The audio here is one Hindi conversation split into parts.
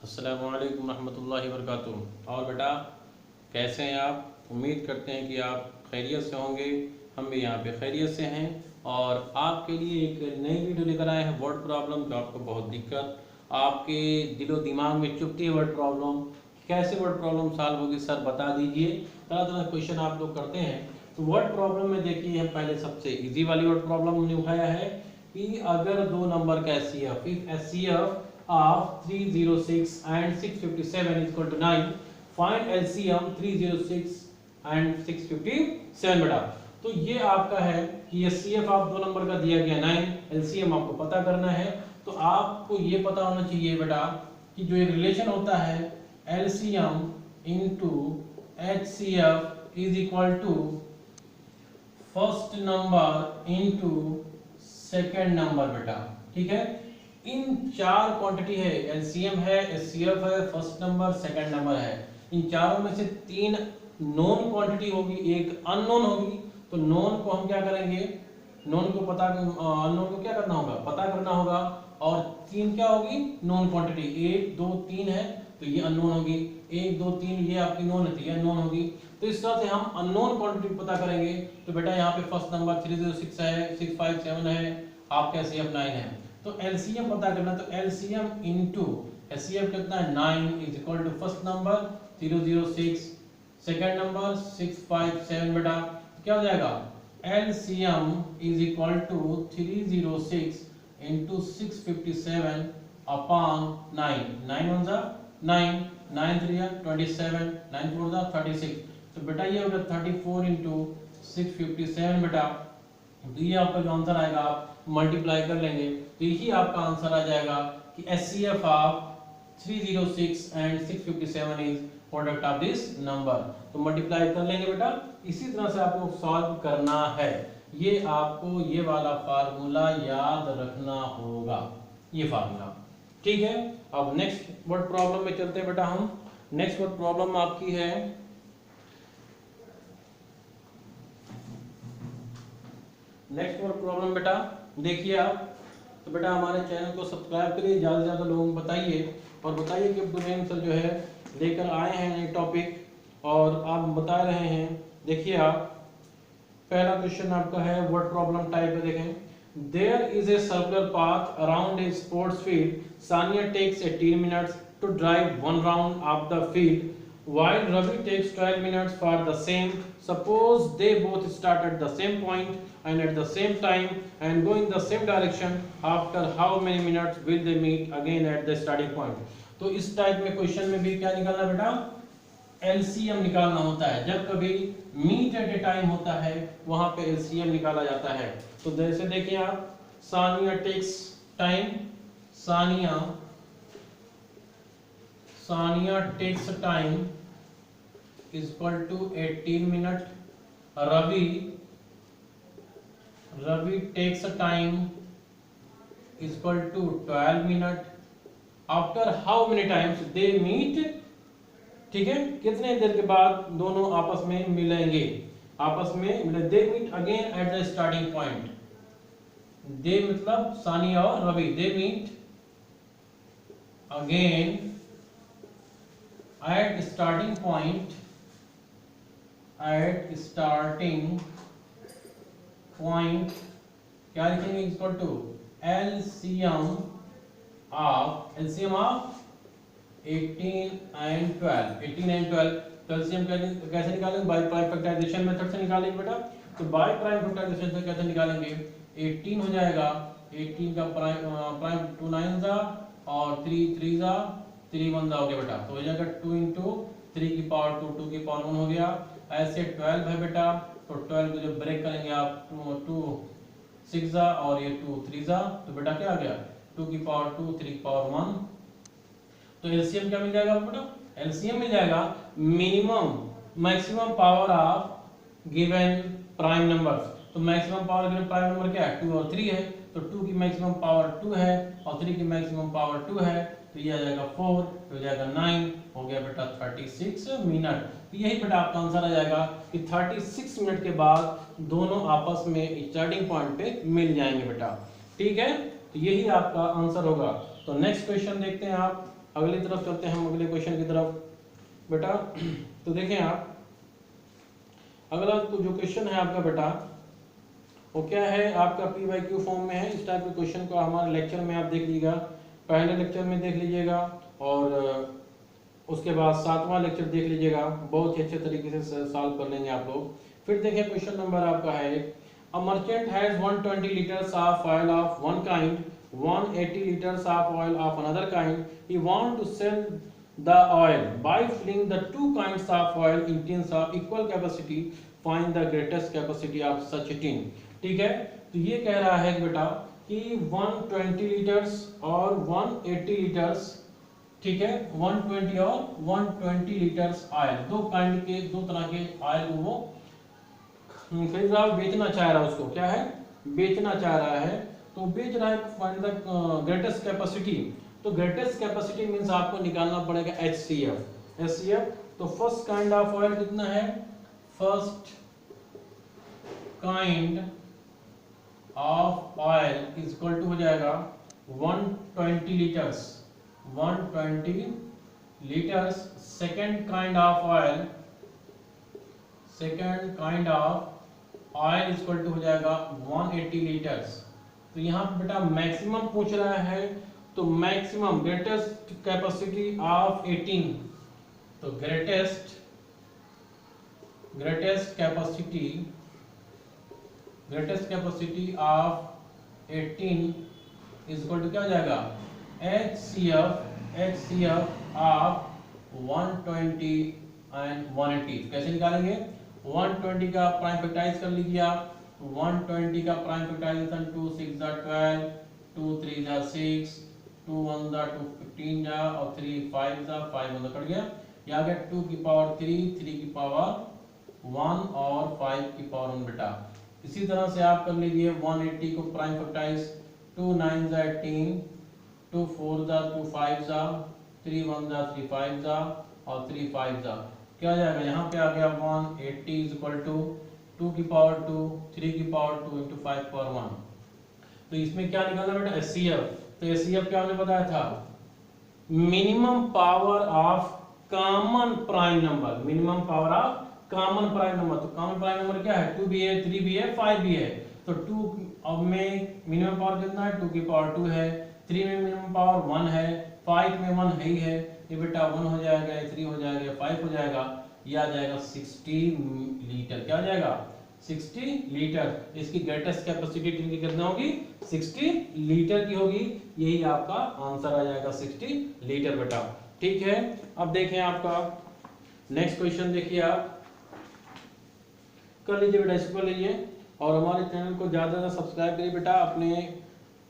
अस्सलामु अलैकुम रहमतुल्लाहि व बरकातुहू। और बेटा कैसे हैं आप? उम्मीद करते हैं कि आप खैरियत से होंगे। हम भी यहाँ पे खैरियत से हैं और आपके लिए एक नई वीडियो लेकर आए हैं वर्ड प्रॉब्लम। जो आपको बहुत दिक्कत आपके दिलो दिमाग में चुभती है वर्ड प्रॉब्लम, कैसे वर्ड प्रॉब्लम सॉल्व होगी सर बता दीजिए। तरह तरह क्वेश्चन आप लोग करते हैं। तो वर्ड प्रॉब्लम में देखिए हम पहले सबसे इजी वाली वर्ड प्रॉब्लम हमने उठाया है कि अगर दो नंबर का HCF, if HCF of 306 and 657 is equal to 9, find LCM 306 and 657 बेटा। तो ये आपका है कि HCF आप दो नंबर का दिया गया 9, LCM आपको पता करना है। तो आपको ये पता होना चाहिए बेटा कि जो एक रिलेशन होता है LCM into HCF is equal to first number into second number बेटा। ठीक है, इन चार क्वांटिटी है, एलसीएम है, एचसीएफ है, फर्स्ट नंबर, सेकंड नंबर है। इन चारों में से तीन नोन क्वांटिटी होगी, एक अननोन होगी। तो नोन को हम क्या करेंगे, नोन को पता, अननोन को क्या करना होगा, पता करना होगा। और तीन क्या होगी, नोन क्वांटिटी, 1 2 3 है तो ये अननोन होगी। 1 2 3 ये आपकी नोन है तो ये अननोन होगी। तो इस तरह से हम अननोन क्वांटिटी पता करेंगे। तो बेटा यहाँ पे फर्स्ट नंबर 306 है, 657 है, आपका एचसीएफ 9 है। तो एलसीएम पता करना, तो एलसीएम इनटू एचसीएफ कितना है 9 is equal to first number 306, second number 657 बेटा। क्या हो जाएगा, LCM is equal to 306 into 657 upon 9, 9 one जा 9, 9 3 27, 9 4 जा 36। तो बेटा ये होगा 34 इंटू 657 बेटा। तो ये आपका जो आंसर आएगा आप मल्टीप्लाई कर लेंगे तो यही आपका आंसर आ जाएगा कि HCF of 306 and 657 is product of this number. तो मल्टीप्लाई कर लेंगे बेटा। इसी तरह से आपको सॉल्व करना है। ये आपको ये वाला फार्मूला याद रखना होगा, ये फार्मूला। ठीक है, अब नेक्स्ट वर्ड प्रॉब्लम में चलते हैं बेटा हम। नेक्स्ट वर्ड प्रॉब्लम आपकी है, नेक्स्ट वर्ड प्रॉब्लम बेटा देखिए आप। तो बेटा हमारे चैनल को सब्सक्राइब करिए, ज़्यादा से ज़्यादा लोगों को बताइए और बताइए कि अब्दुल सर जो है लेकर आए हैं नए टॉपिक और आप बता रहे हैं। देखिए आप, पहला क्वेश्चन आपका है वर्ड प्रॉब्लम टाइप में, देखें। There is a circular path around a sports field, Sania takes 18 minutes to drive one round of the field while Ravi takes 12 minutes for the same. Suppose they both start at the same point and at the same time and go in the same direction. After how many minutes will they meet again at the starting point? तो इस टाइप में क्वेश्चन में भी क्या निकालना बेटा, एलसीएम निकालना होता है। जब कभी मीट एट ए टाइम होता है वहां पे एलसीएम निकाला जाता है। तो जैसे देखिए आप, Sania takes time, Sania takes time is equal to 18 minute. Ravi takes time is equal to 12 minute. After how many times they meet, ठीक है, कितने देर के बाद दोनों आपस में मिलेंगे, आपस में मिले। They meet again at the starting point. They मतलब सानिया और Ravi, they meet again at starting point, क्या लिखेंगे, equal to LCM of 18 and 12। तो LCM कैसे निकालेंगे, बाय प्राइम फैक्टराइजेशन मेथड से निकालेंगे बेटा। तो बाय प्राइम फैक्टराइजेशन से कैसे निकालेंगे, 18 हो जाएगा, 18 का प्राइम 2 9 जा और 3 3 जा 3 1 हो गया बेटा। तो हो जाएगा 2 इंटू 3 की पावर 2, 2 की पावर 1 हो गया। ऐसे 12 है बेटा, तो 12 को जब ब्रेक करेंगे आप 2 6 जा और ये 2 3 जा, तो बेटा क्या आ गया 2 की पावर 2, 3 की पावर 1। तो एलसीएम क्या मिल जाएगा बेटा, एलसीएम मिल जाएगा minimum maximum power of given prime numbers. तो maximum power given prime number क्या है, 2 और 3 है। तो 2 की मैक्सिमम पावर 2 है और 3 की मैक्सिमम पावर 2 है, तो ये आ जाएगा 4, तो हो जाएगा 9, हो गया बेटा 36 मिनट। तो यही बेटा आपका आंसर आ जाएगा कि 36 मिनट के बाद दोनों आपस में स्टार्टिंग पॉइंट पे मिल जाएंगे बेटा। ठीक है, तो यही आपका आंसर होगा। तो नेक्स्ट क्वेश्चन देखते हैं आप। अगली तरफ चलते हैं हम, अगले क्वेश्चन की तरफ बेटा। तो देखें आप, अगला तो जो क्वेश्चन है आपका बेटा वो क्या है, आपका PYQ फॉर्म में है। इस टाइप के क्वेश्चन को हमारे लेक्चर में आप देख लीजिएगा, पहले लेक्चर में देख लीजिएगा और उसके बाद 7वां लेक्चर देख लीजिएगा, बहुत ही अच्छे तरीके से सॉल्व कर लेंगे आप लोग। फिर देखिए क्वेश्चन नंबर आपका है, a merchant has 120 litres of oil of one kind, 180 litres of oil of another kind, he want to sell the oil by filling the two kinds of oil in tins of equal capacity, find the greatest capacity of such tin। ठीक है, तो ये कह रहा है बेटा कि 120 लीटर्स और 180 लीटर्स, ठीक है, 120 और 120 लीटर्स ऑयल, दो काइंड के, दो तरह के ऑयल को वो खरीद रहा है, बेचना चाह रहा है, उसको क्या है, बेचना चाह रहा है। तो बेच रहा है, फाइंड द ग्रेटेस्ट कैपेसिटी। तो ग्रेटेस्ट कैपेसिटी मींस आपको निकालना पड़ेगा HCF। तो फर्स्ट काइंड ऑफ ऑयल कितना है, first kind of oil is equal to हो जाएगा 120 litres, 120 litres. Second kind of oil, second kind of oil is equal to हो जाएगा 180 लीटर्स। तो यहाँ पे बेटा मैक्सिमम पूछ रहा है, तो मैक्सिमम ग्रेटेस्ट कैपेसिटी ऑफ 18, तो greatest capacity of 18 is equal to क्या हो जाएगा, HCF ऑफ 120 एंड 180। कैसे निकालेंगे, 120 का प्राइम फैक्टराइज कर लीजिए आप, 120 का प्राइम फैक्टराइजेशन 2 6 12, 2 3 6, 2 1 2 15 जा, और 3 5 जा, 5 1 कट गया, ये आ गया 2 की पावर 3, 3 की पावर 1 और 5 की पावर 1 बेटा। इसी तरह से आप कर लीजिए 180 को प्राइम फैक्टराइज, 2 9 जा 18, 2 4 जा 2 5 जा, 3 1 जा 3 5 जा, और 3 5 जा, क्या आ जाएगा, यहाँ पे आ गया 180 इज इक्वल टू 2 की पावर 2, 3 की पावर 2 इंटू 5 पावर 1। तो इसमें क्या निकालना बेटा, HCF। तो HCF क्या हमने बताया था, minimum power of common prime number, minimum power of common prime number. तो कॉमन प्राइम नंबर क्या है, 2 भी है, 3 भी है, 5 भी है। तो 2 अब में मिनिमम पावर कितना है, 2 की पावर 2 है, 3 में मिनिमम पावर 1 है, 5 में 1 है ही है, ये बेटा 1 हो जाएगा, 3 हो जाएगा, 5 हो जाएगा, ये आ जाएगा 60 लीटर। क्या आ जाएगा, 60 लीटर। इसकी ग्रेटेस्ट कैपेसिटी की कितना होगी, 60 लीटर की होगी। यही आपका आंसर आ जाएगा 60 लीटर बेटा। ठीक है, अब देखें आपका नेक्स्ट क्वेश्चन, देखिए आप कर लीजिए बेटा, इसको कर लीजिए और हमारे चैनल को ज़्यादा से ज़्यादा सब्सक्राइब करिए बेटा, अपने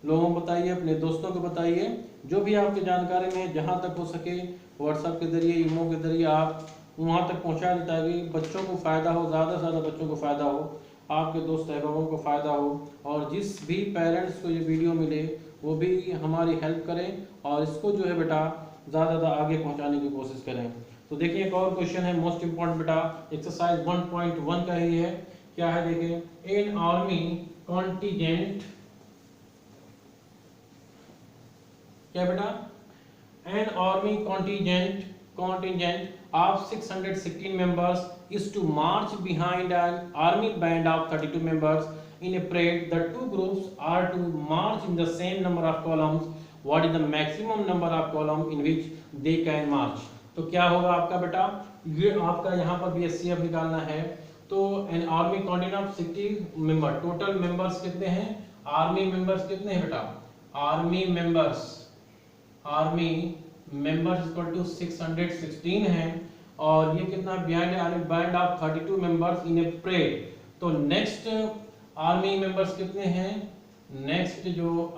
लोगों को बताइए, अपने दोस्तों को बताइए, जो भी आपकी जानकारी में जहाँ तक हो सके व्हाट्सएप के जरिए, ईमो के जरिए आप वहाँ तक पहुँचा दें, ताकि बच्चों को फ़ायदा हो, ज़्यादा से ज़्यादा बच्चों को फ़ायदा हो, आपके दोस्त अहबाबों को फ़ायदा हो, और जिस भी पेरेंट्स को ये वीडियो मिले वो भी हमारी हेल्प करें और इसको जो है बेटा ज़्यादा से ज़्यादा आगे पहुँचाने की कोशिश करें। तो देखिए एक और क्वेश्चन है मोस्ट इम्पॉर्टेंट बेटा, एक्सरसाइज 1.1 का ही है। क्या है देखिए, एन आर्मी कॉन्टिजेंट, क्या बेटा, an army contingent of 616 members is to march behind an army band of 32 members in a parade. The two groups are to march in the same number of columns. What is the maximum number of columns in which they can march? तो क्या होगा आपका बेटा, ये आपका यहाँ पर भी HCF निकालना है। तो an army contingent of 60 member, total members कितने हैं, आर्मी मेंबर्स कितने हैं बेटा, आर्मी मेंबर्स इक्वल टू 616 है, और ये कितना behind army band of 32 members in A parade. तो नेक्स्ट आर्मी मेंबर्स कितने हैं, नेक्स्ट जो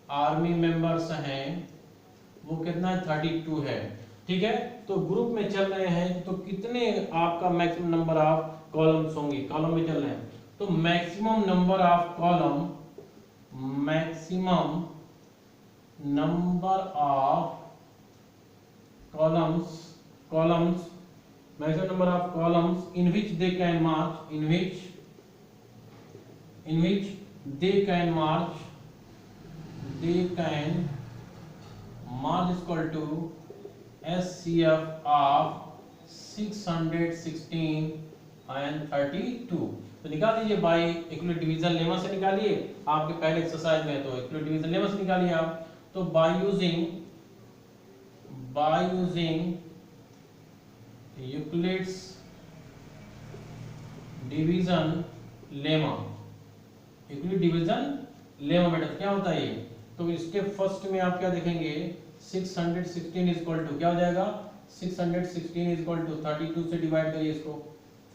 आर्मी मेंबर्स हैं वो कितना है, 32 है। ठीक है, तो ग्रुप में चल रहे हैं तो कितने आपका मैक्सिमम नंबर ऑफ कॉलम्स होंगे, कॉलम में चल रहे हैं तो maximum number of column, maximum number of columns maximum number of columns in which they can march, in which they can march max equal to SCF of 616 and 32। तो निकाल लीजिए बाय इक्विवेलेंट डिवीजन लेमा से निकालिए, आपके पहले एक्सरसाइज में तो इक्विवेलेंट डिवीजन लेमा से निकालिए आप। तो by using Euclid's division lemma, Euclid division lemma बेटा क्या होता है ये? तो स्टेप फर्स्ट में आप क्या देखेंगे, 616 इक्वल टू क्या हो जाएगा, 616 इक्वल टू 32 से डिवाइड करिए इसको,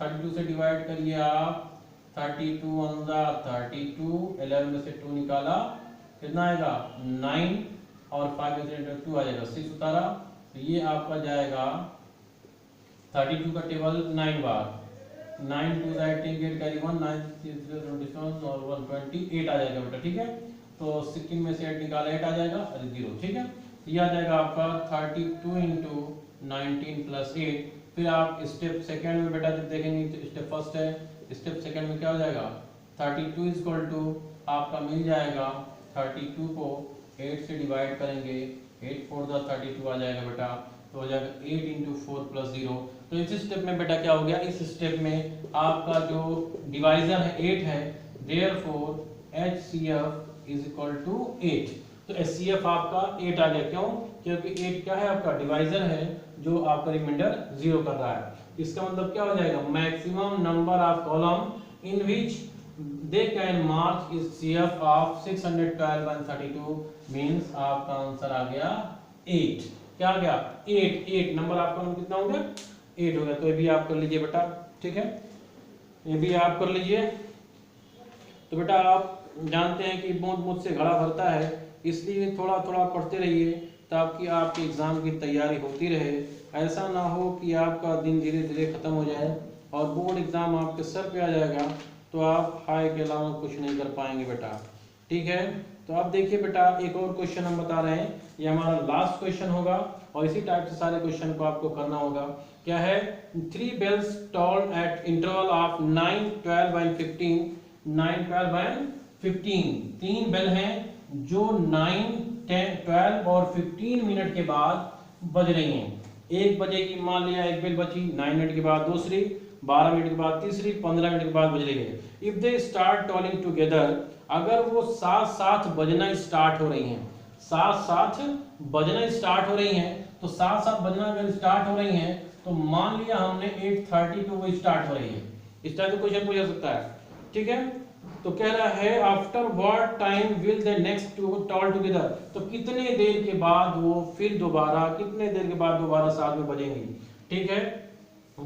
32 से डिवाइड करिए आप, 32 ऑन द 32, 11 में से 2 निकाला, कितना आएगा 9 और 5 में से 2 आ जाएगा 6 उतारा, तो ये आपका जाएगा 32 का टेबल 9 बार, 9 2 18 गेट कैरी 1 9 27 और 128 आ जाएगा बेटा, ठीक है। तो 16 में से 8 निकाला 8 आ जाएगा और 0, ठीक है। ये आ जाएगा आपका 32 इंटू 19 प्लस 8। फिर आप स्टेप सेकंड में बेटा जब देखेंगे, तो स्टेप फर्स्ट है, स्टेप सेकंड में क्या हो जाएगा, 32 इक्वल टू आपका मिल जाएगा, 32 को 8 से डिवाइड करेंगे, 8 4 द 32 आ जाएगा बेटा, तो हो जाएगा 8 इंटू 4 प्लस 0। तो इस स्टेप में बेटा क्या हो गया, इस स्टेप में आपका जो डिवाइजर है 8 है, therefore HCF is equal to 8। तो HCF आपका 8 आ गया, क्यों? क्योंकि 8 क्या है आपका डिवाइजर है जो आपका रिमाइंडर 0 कर रहा है। इसका मतलब क्या हो जाएगा, maximum number of column in which they can mark is CF of 612 and 32 means आपका आंसर आ गया 8। क्या आ गया 8 नंबर आपका कितना हो गया 8 हो गया। तो ये भी आप कर लीजिए बेटा, ठीक है, ये भी आप कर लीजिए। तो बेटा आप जानते हैं कि बूंद बूंद से घड़ा भरता है, इसलिए थोड़ा थोड़ा पढ़ते रहिए ताकि आपके एग्जाम की तैयारी होती रहे। ऐसा ना हो कि आपका दिन धीरे धीरे खत्म हो जाए और बोर्ड एग्जाम आपके सर पे आ जाएगा तो आप हाई के अलावा कुछ नहीं कर पाएंगे बेटा, ठीक है। तो आप देखिए बेटा एक और क्वेश्चन हम बता रहे हैं, ये हमारा लास्ट क्वेश्चन होगा और इसी टाइप से सारे क्वेश्चन को आपको करना होगा। क्या है, 3 bells tolled at interval of 9 12 and 15, 9 12 and 15 3 bell हैं जो 9 10 12 और 15 मिनट के बाद बज रही हैं। एक बजेगी, मान लिया एक बेल बची, 9 मिनट के बाद दूसरी, 12 मिनट के बाद तीसरी, 15 मिनट के बाद बज रही है। If they start tolling together, अगर वो साथ साथ बजना स्टार्ट हो रही हैं, साथ साथ बजना स्टार्ट हो रही हैं, तो साथ साथ बजना अगर स्टार्ट हो रही हैं तो मान लिया हमने 8:30 पे वो स्टार्ट हो रही है, इस टाइप का क्वेश्चन पूछा सकता है, ठीक है। तो कह रहा है after what time will the next to toll together, तो कितने देर के बाद वो फिर दोबारा, कितने देर के बाद दोबारा साथ में बजेंगी, ठीक है।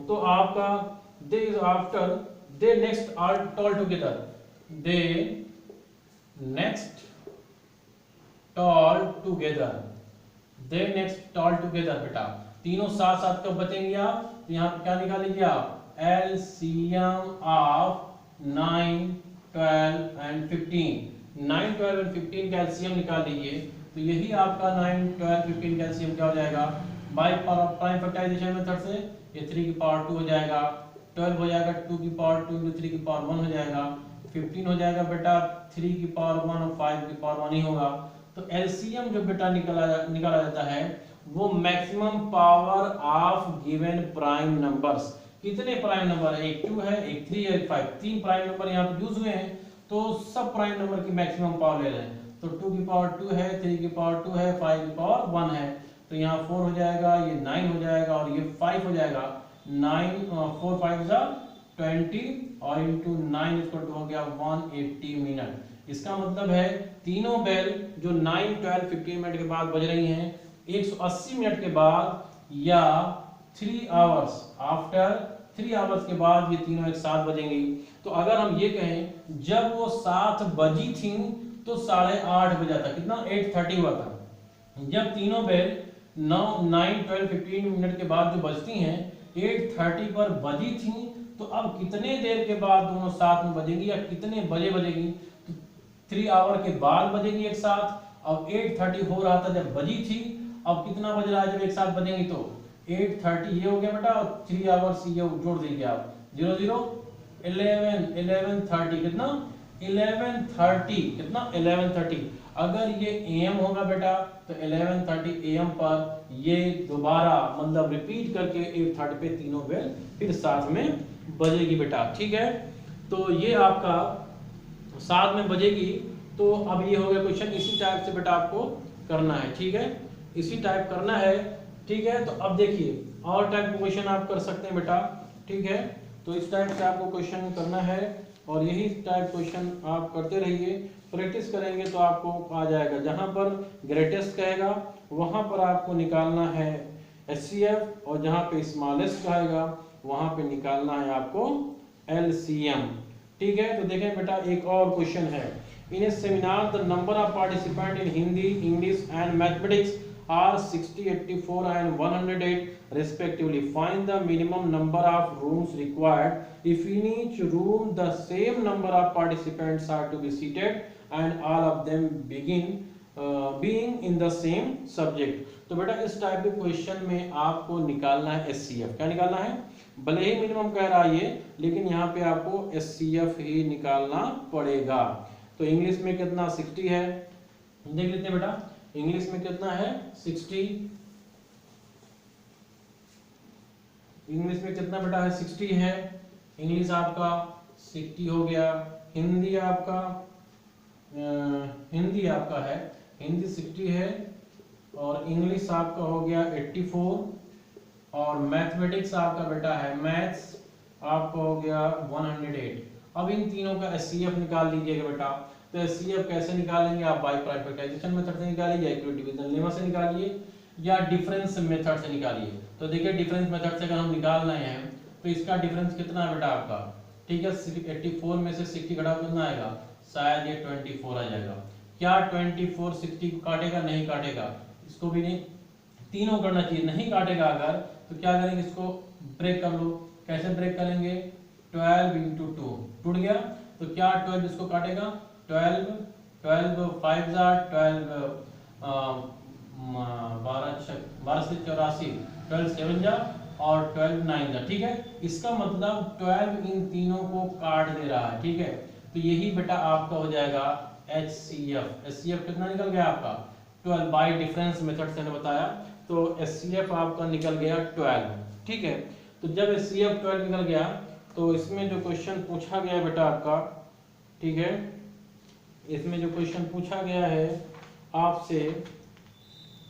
तो आपका they after they next are toll together, they next toll together, they next toll together बेटा, तीनों साथ साथ कब बचेंगे आप, तो यहाँ पे क्या निकाल लीजिए आप, LCM ऑफ 9 12 एंड 15, 9 12 एंड 15 का LCM निकाल लीजिए। तो यही आपका 9 12 15 का LCM क्या हो जाएगा, बाय प्राइम फैक्टराइजेशन मेथड से ये 3 की पावर 2 हो जाएगा, 12 हो जाएगा 2 की पावर 2 इंटू 3 की पावर 1 हो जाएगा, 15 हो जाएगा बेटा 3 की पावर 1 और 5 की पावर 1 ही होगा। तो LCM जो बेटा निकाला जाता है वो maximum power of given prime numbers, कितने प्राइम नंबर है, एक 2 है, एक 3 है, एक 5, 3 प्राइम नंबर यहाँ पे यूज हुए हैं, तो सब प्राइम नंबर की मैक्सिमम पावर ले रहे हैं। तो 2 की पावर 2 है, 3 की पावर 2 है, 5 की पावर 1 है, तो यहाँ 4 हो जाएगा, ये 9 हो जाएगा और ये 5 हो जाएगा, 9 4 5 20 और इंटू 9 इसको हो गया 180 मिनट। इसका मतलब है तीनों बेल जो 9 12 15 मिनट के बाद बज रही हैं, 180 मिनट के बाद या 3 आवर्स, आफ्टर 3 आवर्स के बाद ये तीनों एक साथ बजेंगी। तो अगर हम ये कहें जब वो 7 बजी थी तो 8:30 बजा था, कितना 8:30 हुआ था। जब तीनों बेल 9 12 15 मिनट के बाद जो बजती हैं 8:30 पर बजी थी, तो अब कितने देर के बाद दोनों साथ में बजेंगी या कितने बजे बजेगी, तो 3 आवर के बाद बजेगी एक साथ। अब 8:30 हो रहा था जब बजी थी, अब कितना बज रहा है जब एक साथ बजेंगी, तो 8:30 ये हो गया बेटा और 3 आवर्स ये जोड़ दीजिए आप, 0 0 11 11:30 कितना 11:30 कितना 11:30। अगर ये AM होगा बेटा तो 11:30 AM पर ये दोबारा मतलब रिपीट करके 8:30 पे तीनों बेल फिर साथ में बजेगी बेटा, ठीक है। तो ये आपका साथ में बजेगी। तो अब ये हो गया क्वेश्चन, इसी टाइप से बेटा आपको करना है, ठीक है, इसी टाइप करना है, ठीक है। तो अब देखिए और टाइप का क्वेश्चन आप कर सकते हैं बेटा, ठीक है। तो इस टाइप से आपको क्वेश्चन करना है और यही टाइप क्वेश्चन आप करते रहिए, प्रैक्टिस करेंगे तो आपको आ जाएगा। जहां पर ग्रेटेस्ट कहेगा वहां पर आपको निकालना है HCF और जहां पे स्मॉलेस्ट कहेगा वहां पे निकालना है आपको LCM, ठीक है। तो देखें बेटा एक और क्वेश्चन है, in a seminar the number of participant in Hindi, English and mathematics are 60, 84 and 108 respectively. Find the minimum number of rooms required if in each room the same number of participants are to be seated and all of them being in the same subject. तो बेटा इस टाइप के क्वेश्चन में आपको निकालना है SCF। क्या निकालना है? भले ही मिनिमम कह रहा है ये, लेकिन यहाँ पे आपको SCF ही निकालना पड़ेगा। तो इंग्लिश में कितना 60 है, देख लेते हैं बेटा। इंग्लिश में कितना है 60, इंग्लिश में कितना बेटा है 60 है, इंग्लिश आपका 60 हो गया। हिंदी आपका है, हिंदी 60 है और इंग्लिश आपका हो गया 84 और मैथमेटिक्स आपका बेटा है, मैथ्स आपका हो गया 108। अब इन तीनों का SCF निकाल लीजिएगा बेटा। तो SCF कैसे निकालेंगे आप? बाय प्राइम मेथड से निकालिए, या इक्विटी डिवीजन लेमा से निकालिए, या डिफरेंस मेथड से निकालिए। तो देखिए डिफरेंस मेथड से अगर हम निकाल रहे हैं तो इसका डिफरेंस कितना है बेटा आपका, ठीक है। 84 में से 60 घटा कितना आएगा, शायद ये 24 आ जाएगा। क्या 24 60 को काटेगा? नहीं काटेगा, इसको भी नहीं, तीनों करना चाहिए, नहीं काटेगा अगर तो क्या करेंगे, इसको ब्रेक कर लो। कैसे ब्रेक करेंगे? 12 × 2 टूट गया, तो क्या 12 इसको काटेगा? 12 5 12 12 से 84, 12 7 जा और 12 9 जा, ठीक है। इसका मतलब 12 इन तीनों को काट दे रहा है, ठीक है। तो यही बेटा आपका हो जाएगा HCF। HCF कितना निकल गया आपका 12, बाय डिफरेंस मेथड से बताया। तो HCF आपका निकल गया 12, ठीक है। तो जब HCF 12 निकल गया तो इसमें जो क्वेश्चन पूछा गया बेटा आपका, ठीक है, इसमें जो क्वेश्चन पूछा गया है आपसे,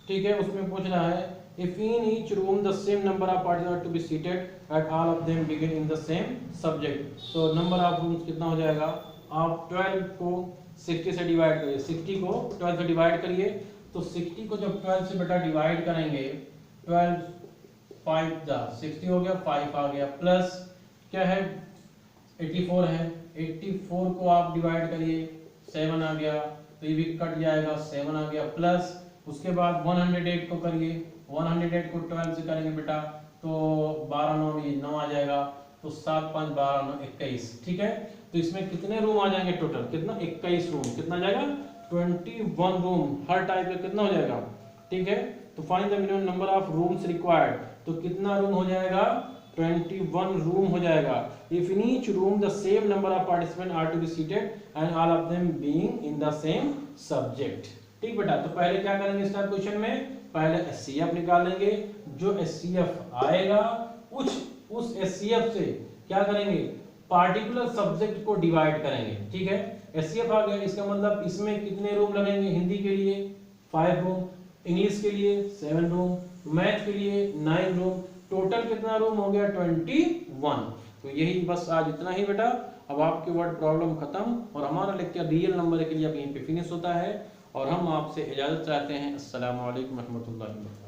ठीक है, उसमें पूछ रहा है if in each room the same number of participants are to be seated and all of them begin in the same subject, तो number of rooms कितना हो जाएगा? आप 12 को 60 से डिवाइड करिए, 60 को 12 से डिवाइड करिए। तो 60 को जब 12 से बेटा डिवाइड करेंगे, 12 5 जा 60 हो गया, 5 आ गया, प्लस क्या है 84 है, 84 को आप डिवाइड करिए, 7 आ गया, तो ये भी कट जाएगा, 7 आ गया, प्लस उसके बाद 108 को करिए, 108 को 12 से करेंगे बेटा तो 12 9 आ जाएगा, तो 7 5 12 9 21, ठीक है। तो इसमें कितने रूम आ जाएंगे टोटल? कितना? 21 रूम। कितना जाएगा? 21 रूम। हर टाइप का कितना हो जाएगा, ठीक है। तो find the minimum number of rooms required, तो कितना रूम हो जाएगा? 21 रूम हो जाएगा। If in each room the same number of participant are to be seated and all of them being in the same subject, ठीक बेटा। तो पहले क्या करेंगे इस टाइप क्वेश्चन में? पहले SCF निकालेंगे, जो SCF आएगा उस SCF से क्या करेंगे? पार्टिकुलर सब्जेक्ट को डिवाइड करेंगे, ठीक है। SCF आ गया, इसका मतलब इसमें कितने रूम लगेंगे? हिंदी के लिए 5 रूम, इंग्लिश के लिए 7 रूम, मैथ के लिए 9 रूम, टोटल कितना रूम हो गया? 21। तो यही बस आज इतना ही बेटा। अब आपके वर्ड प्रॉब्लम खत्म और हमारा लेक्चर रियल नंबर के लिए अब यहीं पे फिनिश होता है और हम आपसे इजाजत चाहते हैं। अस्सलाम वालेकुम रहमतुल्लाहि व बरकातहू।